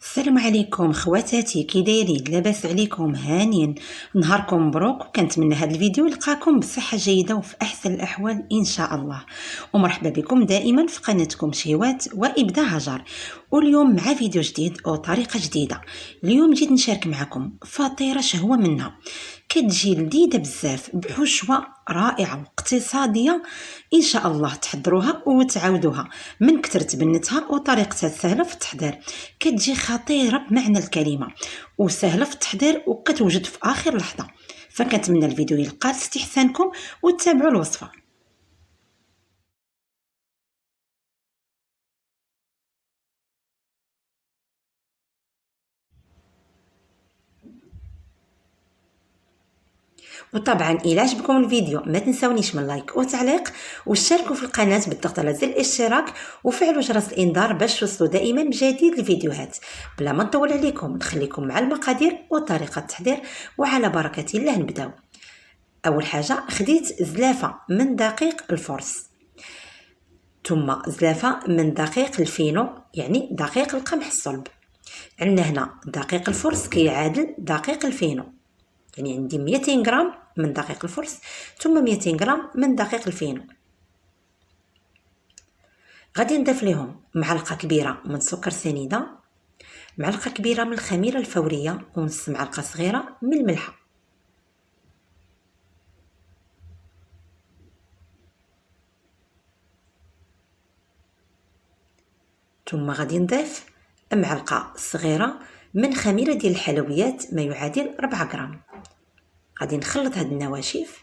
السلام عليكم خواتاتي، كي دايرين؟ لاباس عليكم؟ هانيين، نهاركم مبروك. وكنتمنى هذا الفيديو يلقاكم بصحه جيده وفي احسن الاحوال ان شاء الله. ومرحبا بكم دائما في قناتكم شهوات وابداع هجر. واليوم مع فيديو جديد وطريقه جديده. اليوم جيت نشارك معكم فطيره شهوه منها، كتجي لذيذه بزاف بحشوه رائعه واقتصاديه. ان شاء الله تحضروها وتعاودوها من كثرت بنتها، وطريقتها سهله في التحضير، كتجي خطيره بمعنى الكلمه وسهله في التحضير وكتوجد في اخر لحظه. فكنتمنى الفيديو يلقى استحسانكم وتتابعوا الوصفه. وطبعا الى عجبكم الفيديو ما تنسونيش من لايك وتعليق، واشتركوا في القناه بالضغط على زر الاشتراك وفعلوا جرس الانذار باش توصلوا دائما بجديد الفيديوهات. بلا ما نطول عليكم نخليكم مع المقادير وطريقه التحضير، وعلى بركه الله نبداو. اول حاجه خديت زلافه من دقيق الفرص، ثم زلافه من دقيق الفينو يعني دقيق القمح الصلب. عندنا هنا دقيق الفرص كيعادل دقيق الفينو، يعني عندي 200 غرام من دقيق الفرص ثم 200 غرام من دقيق الفينو. غادي نضيف لهم معلقه كبيره من سكر سنيده، معلقه كبيره من الخميره الفوريه، ونص معلقه صغيره من الملحه. ثم غادي نضيف معلقه صغيره من خميره ديال الحلويات ما يعادل 4 غرام. غادي نخلط هاد النواشف،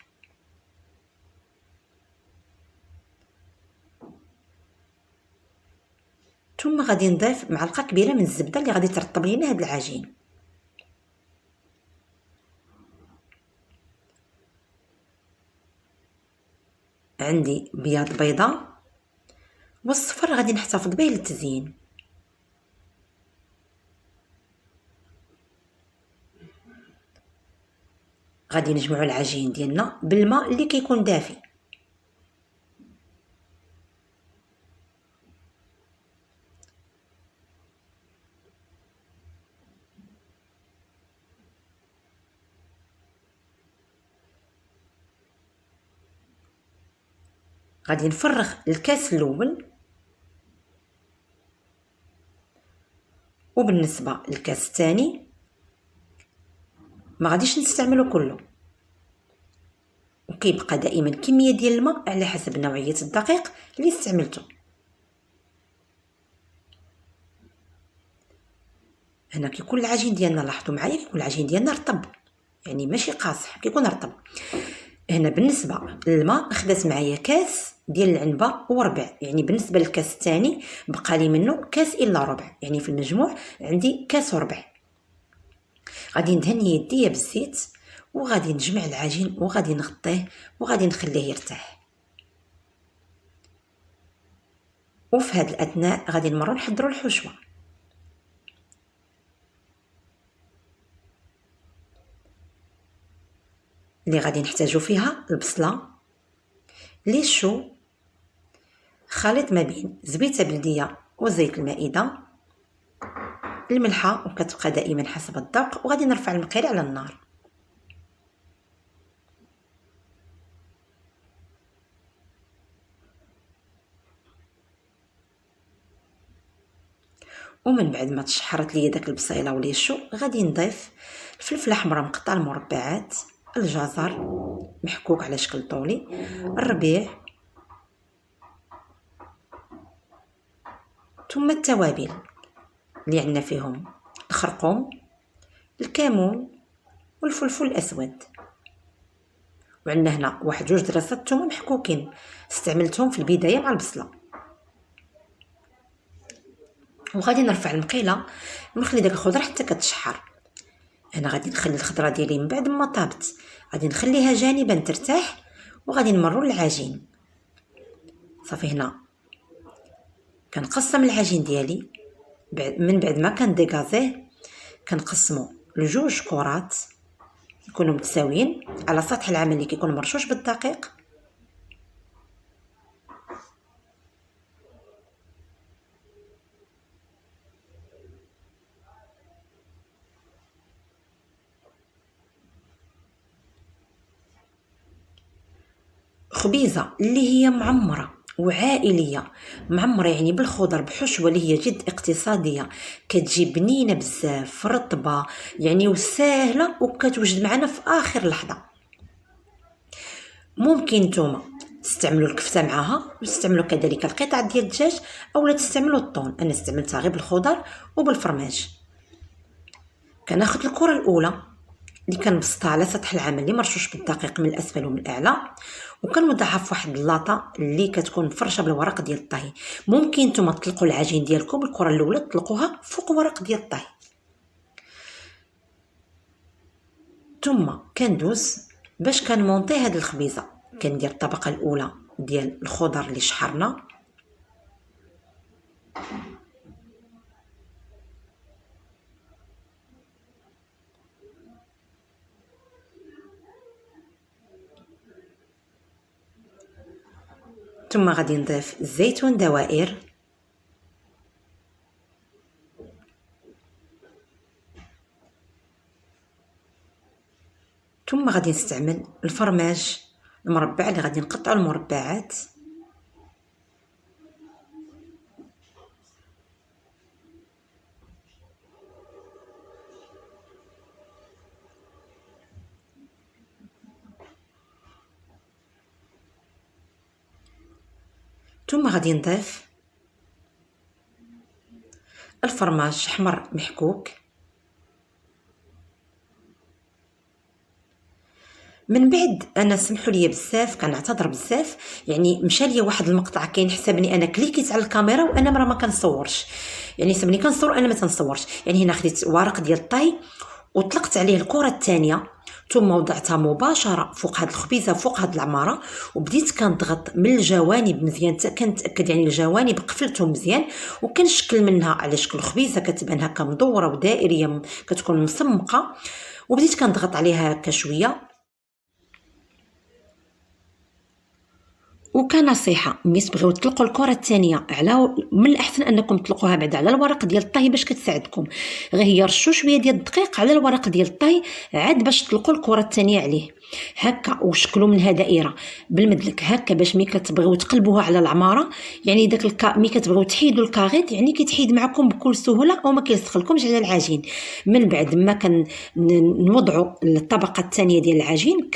ثم غادي نضيف معلقه كبيره من الزبده اللي غادي ترطب لينا هاد العجين. عندي بياض بيضه، والصفر غادي نحتفظ به للتزيين. غادي نجمعوا العجين ديالنا بالماء اللي كيكون دافي. غادي نفرغ الكاس الاول، وبالنسبه للكاس الثاني ما غاديش نستعمله كله، وكيبقى دائما كميه ديال الماء على حسب نوعيه الدقيق اللي استعملته. هنا كيكون العجين ديالنا، لاحظوا معايا، كيكون العجين ديالنا رطب، يعني ماشي قاصح، كيكون رطب. هنا بالنسبه للماء خدات معايا كاس ديال العنبه وربع، يعني بالنسبه للكاس الثاني بقى لي منه كاس الا ربع، يعني في المجموع عندي كاس وربع. غادي ندهن يديا بالزيت، وغادي نجمع العجين وغادي نغطيه وغادي نخليه يرتاح. وفي هذا الاثناء غادي نمروا نحضروا الحشوه. اللي غادي نحتاجو فيها البصله، لي شو، خليط ما بين زبيته بلديه وزيت المائده، الملحه وكتبقى دائما حسب الذوق، وغادي نرفع المقيله على النار. ومن بعد ما تشحرت لي داك البصيله وليشو غادي نضيف الفلفل الاحمر مقطع المربعات، الجزر محكوك على شكل طولي، الربيع، ثم التوابل اللي عندنا فيهم الخرقوم، الكمون، والفلفل الاسود. وعندنا هنا واحد جوج دراسات ثوم محكوكين استعملتهم في البدايه مع البصله. وغادي نرفع المقيله ونخلي داك الخضره حتى كتشحر. انا غادي نخلي الخضره ديالي من بعد ما طابت غادي نخليها جانبا ترتاح، وغادي نمروا للعجين. صافي هنا كنقسم العجين ديالي من بعد ما كنديكازيه، كنقسمو لجوج كرات يكونوا متساويين على سطح العمل اللي كيكون مرشوش بالدقيق. خبيزه اللي هي معمره وعائليه، معمره يعني بالخضر بحشوه اللي هي جد اقتصاديه، كتجي بنينه بزاف رطبه يعني وسهله وكتوجد معنا في اخر لحظه. ممكن نتوما تستعملوا الكفته معاها وتستعملوا كذلك القطع ديال الدجاج اولا تستعملوا الطون. انا استعملتها غير بالخضر وبالفرماج. كناخذ الكره الاولى اللي كنبسطها على سطح العمل اللي مرشوش بالدقيق من الاسفل ومن الاعلى، وكنوضعها في واحد اللاطه اللي كتكون مفرشه بالورق ديال الطهي. ممكن نتوما تطلقوا العجين ديالكم الكره الاولى تطلقوها فوق ورق ديال الطهي. ثم كندوز باش كنمونطي هاد الخبيزه. كندير الطبقه الاولى ديال الخضر اللي شحرنا، ثم غادي نضيف الزيتون دوائر، ثم غادي نستعمل الفرماج المربع اللي غادي نقطعوا المربعات، ثم غادي نضيف الفرماج احمر محكوك. من بعد انا سمحوا لي بزاف كنعتذر بزاف، يعني مشى لي واحد المقطع كاين حسابني انا كليكيت على الكاميرا وانا ما كنصورش، يعني سمني كنصور انا ما تنصورش. يعني هنا خديت ورق ديال الطي وطلقت عليه الكره الثانيه، ثم وضعتها مباشره فوق هاد الخبيزه فوق هاد العماره، وبديت كنضغط من الجوانب مزيان كنتاكد يعني الجوانب قفلتهم مزيان، وكنشكل منها على شكل خبيزه كتبان هكا مدوره ودائريه كتكون مسمقه، وبديت كنضغط عليها هكا شويه. وكنصيحه ملي تبغيو تطلقوا الكره الثانيه على من الاحسن انكم تطلقوها بعد على الورق ديال الطهي باش كتساعدكم، غير هي رشوا شويه ديال الدقيق على الورق ديال الطهي عاد باش تطلقوا الكره الثانيه عليه هكا، وشكلوا منها دائره بالمدلك هكا باش ملي كتبغيو تقلبوها على العماره يعني داك ملي كتبغيو تحيدوا الكاغيط يعني كيتحيد معكم بكل سهوله وما كيلصقلكمش على العجين. من بعد ما نوضعوا الطبقه الثانيه ديال العجين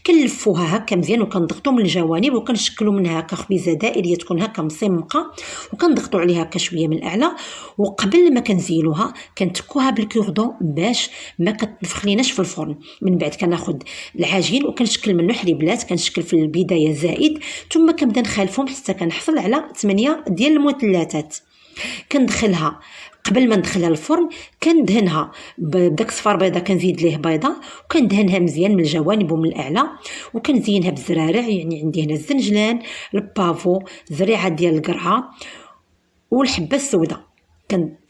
كنلفوها هكا مزيان وكنضغطوا من الجوانب وكنشكلوا منها هكا خبيزه دائريه تكون هكا مسمقه، وكنضغطوا عليها هكا شويه من الاعلى. وقبل ما كنزيلوها كنتكوها بالكوردون باش ما كتنفخ ليناش في الفرن. من بعد كناخذ العجين وكنشكل منه حليبلات، كنشكل في البدايه زائد، ثم كنبدا نخالفهم حتى كنحصل على 8 ديال المثلثات. كندخلها قبل ما ندخلها الفرن كندهنها بداك صفار بيضه، كنزيد ليه بيضه وكندهنها مزيان من الجوانب ومن الاعلى، وكنزينها بالزرارع. يعني عندي هنا الزنجلان، البافو، زريعه ديال القرعه والحبه السوداء.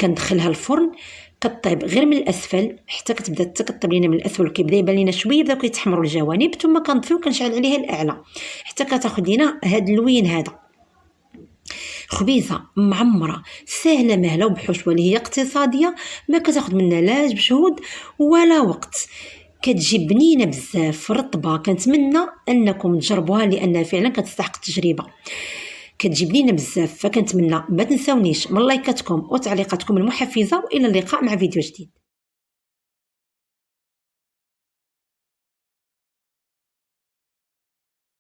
كندخلها الفرن كطيب غير من الاسفل حتى كتبدا تطيب لينا من الاسفل وكيبدا يبان لينا شويه بداو كيتحمروا الجوانب، ثم كنطفيو وكنشعل عليها الاعلى حتى كتاخذ لينا هذا اللوين. هذا خبيزه معمره سهله مهله وبحشوه اللي هي اقتصاديه، ما كتاخذ منا لا بجهود ولا وقت، كتجي بنينه بزاف رطبه. كنتمنى انكم تجربوها لانها فعلا كتستحق التجربه، كتجي بنينه بزاف. فكنتمنى ما تنساونيش من لايكاتكم وتعليقاتكم المحفزه، والى اللقاء مع فيديو جديد.